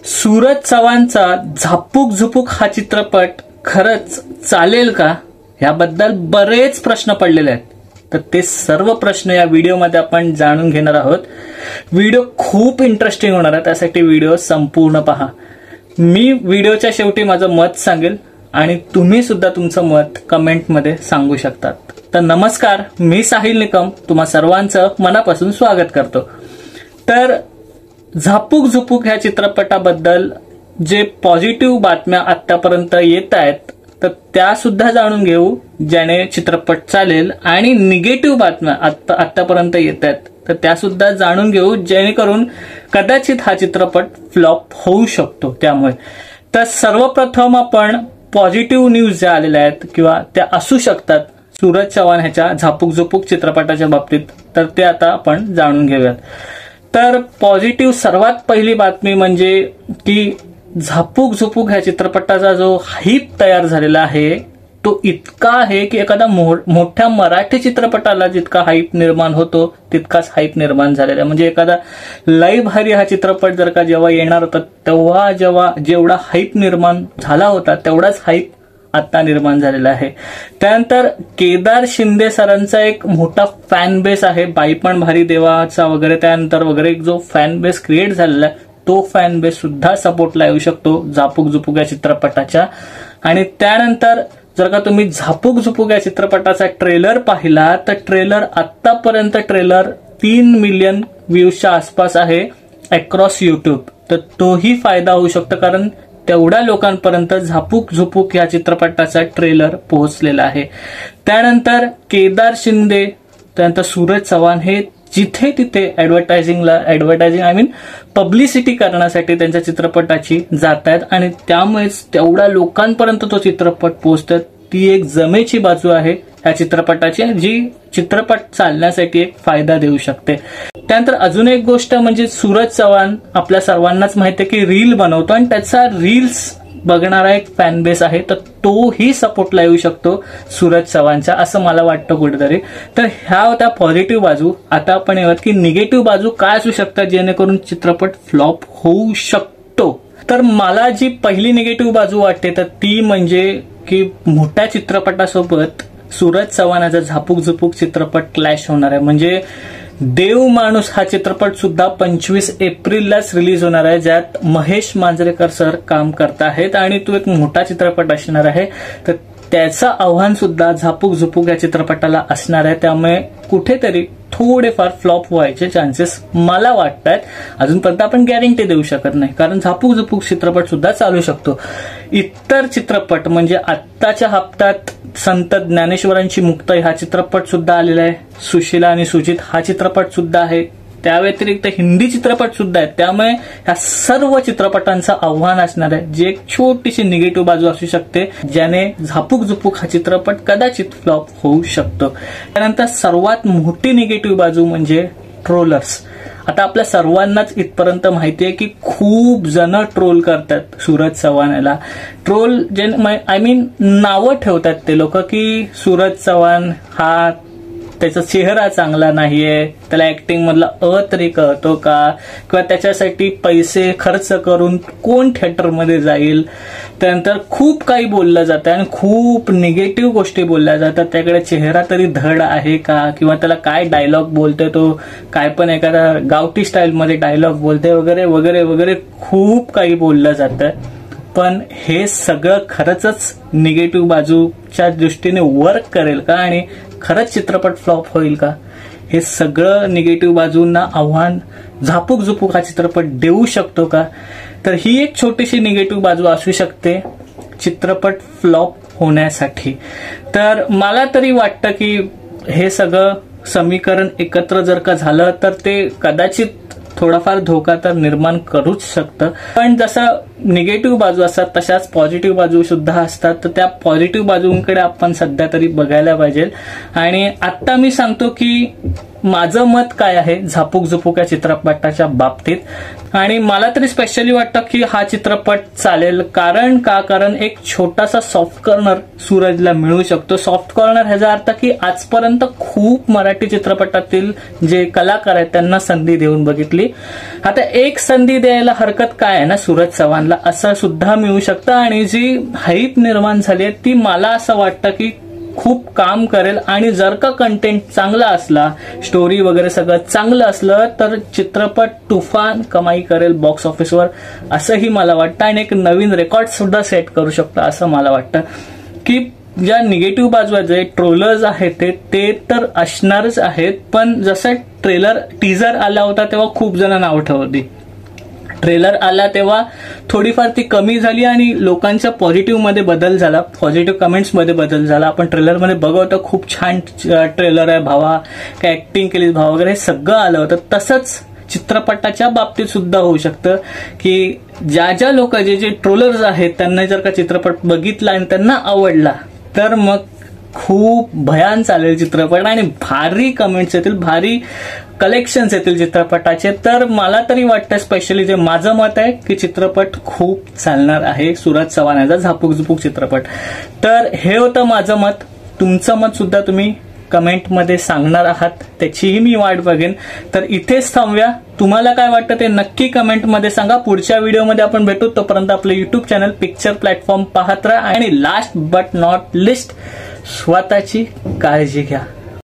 सूरज चव्हाणचा झापूक झुपूक हा चित्रपट खरंच चालेल का, याबद्दल बरेच प्रश्न पडलेले आहेत. तर ते सर्व प्रश्न या व्हिडिओमध्ये आपण जाणून घेणार आहोत. व्हिडिओ खूप इंटरेस्टिंग होणार आहे, त्यासाठी व्हिडिओ संपूर्ण पहा. मी व्हिडिओच्या शेवटी माझं मत सांगेल आणि तुम्ही सुद्धा तुमचं मत कमेंटमध्ये सांगू शकतात. तर नमस्कार, मी साहिल निकम तुम्हा सर्वांचं मनापासून स्वागत करतो. तर झापूक झुपूक ह्या चित्रपटाबद्दल जे पॉझिटिव्ह बातम्या आतापर्यंत येत आहेत तर त्या सुद्धा जाणून घेऊ, ज्याने चित्रपट चालेल, आणि निगेटिव्ह बातम्या आतापर्यंत येत आहेत तर त्या सुद्धा जाणून घेऊ, जेणेकरून कदाचित हा चित्रपट फ्लॉप होऊ शकतो. त्यामुळे तर सर्वप्रथम आपण पॉझिटिव्ह न्यूज ज्या आलेल्या आहेत किंवा त्या असू शकतात सूरज चव्हाण ह्याच्या झापूक झुपूक चित्रपटाच्या बाबतीत, तर ते आता आपण जाणून घेऊयात. तर पॉझिटिव्ह सर्वात पहिली बातमी म्हणजे की झापूक झुपूक ह्या चित्रपटाचा जो हाईप तयार झालेला आहे तो इतका आहे की एखादा मोठ्या मराठी चित्रपटाला जितका हाईप निर्माण होतो तितकाच हाईप निर्माण झालेला आहे. म्हणजे एखादा लय भारी हा चित्रपट जर का जेव्हा येणार होता तेव्हा जेवढा हाईप निर्माण झाला होता तेवढाच हाईप आता निर्माण झालेला आहे. त्यानंतर केदार शिंदे सरांचा एक मोठा फॅन बेस आहे, बाई पण भारी देवाचा वगैरे, त्यानंतर वगैरे एक जो फॅन बेस क्रिएट झालेला आहे तो फॅन बेस सुद्धा सपोर्टला येऊ शकतो झापूक झुपूक या चित्रपटाच्या. आणि त्यानंतर जर का तुम्ही झापूक झुपूक या चित्रपटाचा ट्रेलर पाहिला तर ट्रेलर आतापर्यंत 3 मिलियन व्ह्यूजच्या आसपास आहे अक्रॉस युट्यूब. तर तोही फायदा होऊ शकतो, कारण तेवढ्या लोकांपर्यंत झापूक झुपूक या चित्रपटाचा ट्रेलर पोहोचलेला आहे. त्यानंतर केदार शिंदे, त्यानंतर सूरज चव्हाण हे जिथे तिथे ऍडव्हर्टायझिंग पब्लिसिटी करण्यासाठी त्यांच्या चित्रपटाची जात आहेत आणि त्यामुळेच तेवढ्या लोकांपर्यंत तो चित्रपट पोहोचतात. ती एक जमेची बाजू आहे या चित्रपटाची, जी चित्रपट चालण्यासाठी एक फायदा देऊ शकते. त्यानंतर अजून एक गोष्ट म्हणजे सूरज चव्हाण आपल्या सर्वांनाच माहिती आहे की रील बनवतो आणि त्याचा रील्स बघणारा एक फॅन बेस आहे, तर तोही सपोर्टला येऊ शकतो सूरज चव्हाणचा, असं मला वाटतं कुठेतरी. तर ह्या होत्या पॉझिटिव्ह बाजू. आता आपण येऊयात की निगेटिव्ह बाजू काय असू शकतात जेणेकरून चित्रपट फ्लॉप होऊ शकतो. तर मला जी पहिली निगेटिव्ह बाजू वाटते तर ती म्हणजे की मोठ्या चित्रपटासोबत सूरज चव्हाणाचा झापूक झुपूक चित्रपट क्लॅश होणार आहे. म्हणजे देव माणूस हा चित्रपट सुद्धा 25 एप्रिललाच रिलीज होणार आहे, ज्यात महेश मांजरेकर सर काम करत आहेत आणि तो एक मोठा चित्रपट असणार आहे. तर त्याचं आव्हान सुद्धा झापूक झुपूक या चित्रपटाला असणार आहे. त्यामुळे कुठेतरी थोडेफार फ्लॉप व्हायचे चान्सेस मला वाटतात. अजूनपर्यंत आपण गॅरंटी देऊ शकत नाही, कारण झापूक झुपूक चित्रपट सुद्धा चालू शकतो. इतर चित्रपट म्हणजे आत्ताच्या हप्त्यात संत ज्ञानेश्वरांची मुक्ताई हा चित्रपट सुद्धा आलेला आहे. सुशीला आणि सुजित हा चित्रपट सुद्धा आहे. त्या व्यतिरिक्त हिंदी चित्रपट सुद्धा आहेत. त्यामुळे ह्या सर्व चित्रपटांचं आव्हान असणार आहे, जी एक छोटीशी निगेटिव्ह बाजू असू शकते, ज्याने झापूक झुपूक हा चित्रपट कदाचित फ्लॉप होऊ शकतो. त्यानंतर सर्वात मोठी निगेटिव्ह बाजू म्हणजे ट्रोलर्स. आता आपल्या सर्वांनाच इथपर्यंत माहिती आहे की खूप जण ट्रोल करतात सूरज चव्हाणाला. ट्रोल नावं ठेवतात ते लोक की सूरज चव्हाण हा त्याचा चेहरा चांगला नाहीये, त्याला ऍक्टिंग मधला तरी कळतो का, किंवा त्याच्यासाठी पैसे खर्च करून कोण थिएटरमध्ये जाईल. त्यानंतर खूप काही बोललं जातं आणि खूप निगेटिव्ह गोष्टी बोलल्या जातात. त्याकडे चेहरा तरी धड आहे का, किंवा त्याला काय डायलॉग बोलतोय तो, काय पण एखादा गावठी स्टाईलमध्ये डायलॉग बोलतोय वगैरे वगैरे वगैरे खूप काही बोललं जातं. पण हे सगळं खरंच निगेटिव्ह बाजूच्या दृष्टीने वर्क करेल का आणि खरंच चित्रपट फ्लॉप होईल का, हे सगळं निगेटिव्ह बाजूंना आव्हान झापूक झुपूक हा चित्रपट देऊ शकतो का. तर ही एक छोटीशी निगेटिव्ह बाजू असू शकते चित्रपट फ्लॉप होण्यासाठी. तर मला तरी वाटतं की हे सगळं समीकरण एकत्र जर का झालं तर ते कदाचित थोडाफार धोका तर निर्माण करूच शकतं. पण जसं निगेटिव्ह बाजू असतात तशाच पॉझिटिव्ह बाजू सुद्धा असतात. तर त्या पॉझिटिव्ह बाजूंकडे आपण सध्या तरी बघायला पाहिजे. आणि आता मी सांगतो की माझं मत काय आहे झापूक झुपूक या चित्रपटाच्या बाबतीत. आणि मला तरी स्पेशली वाटतं की हा चित्रपट चालेल. कारण एक छोटासा सॉफ्ट कॉर्नर सूरजला मिळू शकतो. सॉफ्ट कॉर्नर ह्याचा अर्थ की आजपर्यंत खूप मराठी चित्रपटातील जे कलाकार आहेत त्यांना संधी देऊन बघितली. आता एक संधी द्यायला हरकत काय आहे ना सूरज चव्हाणला, असं सुद्धा मिळू शकतं. आणि जी हाईप निर्माण झाली आहे ती मला असं वाटतं की खूप काम करेल. आणि जर का कंटेंट चांगला असला, स्टोरी वगैरे सगळं चांगलं असलं तर चित्रपट तुफान कमाई करेल बॉक्स ऑफिसवर, असंही मला वाटतं. आणि एक नवीन रेकॉर्ड सुद्धा सेट करू शकतो असं मला वाटतं. की ज्या निगेटिव्ह बाजू आहेत, जे ट्रोलर्स आहेत ते तर असणारच आहेत. पण जसं टीजर आला होता तेव्हा खूप जण नाव ठेवली. ट्रेलर आला तेव्हा थोडीफार ती कमी झाली आणि लोकांच्या पॉझिटिव्हमध्ये बदल झाला, पॉझिटिव्ह कमेंट्समध्ये बदल झाला. आपण ट्रेलरमध्ये बघतो खूप छान ट्रेलर आहे भावा, काय ऍक्टिंग केली भावा वगैरे सगळं आलं होतं. तसंच चित्रपटाच्या बाबतीत सुद्धा होऊ शकतं की ज्या लोक जे ट्रोलर्स आहेत त्यांना जर का चित्रपट बघितला आणि त्यांना आवडला तर मग खूप भयान चालेल चित्रपट आणि भारी कमेंट्स येतील, भारी कलेक्शन्स येतील चित्रपटाचे. तर मला तरी वाटतं स्पेशली जे माझं मत आहे की चित्रपट खूप चालणार आहे सूरज चव्हाणाचा झापूक झुपूक चित्रपट. तर हे होतं माझं मत. तुमचं मत सुद्धा तुम्ही कमेंटमध्ये सांगणार आहात, त्याचीही मी वाट बघेन. तर इथेच थांबूया. तुम्हाला काय वाटतं ते नक्की कमेंटमध्ये सांगा. पुढच्या व्हिडिओमध्ये आपण भेटू. तोपर्यंत आपलं युट्यूब चॅनल पिक्चर प्लॅटफॉर्म पाहत राहा. आणि लास्ट बट नॉट लिस्ट, स्वतःची काळजी घ्या.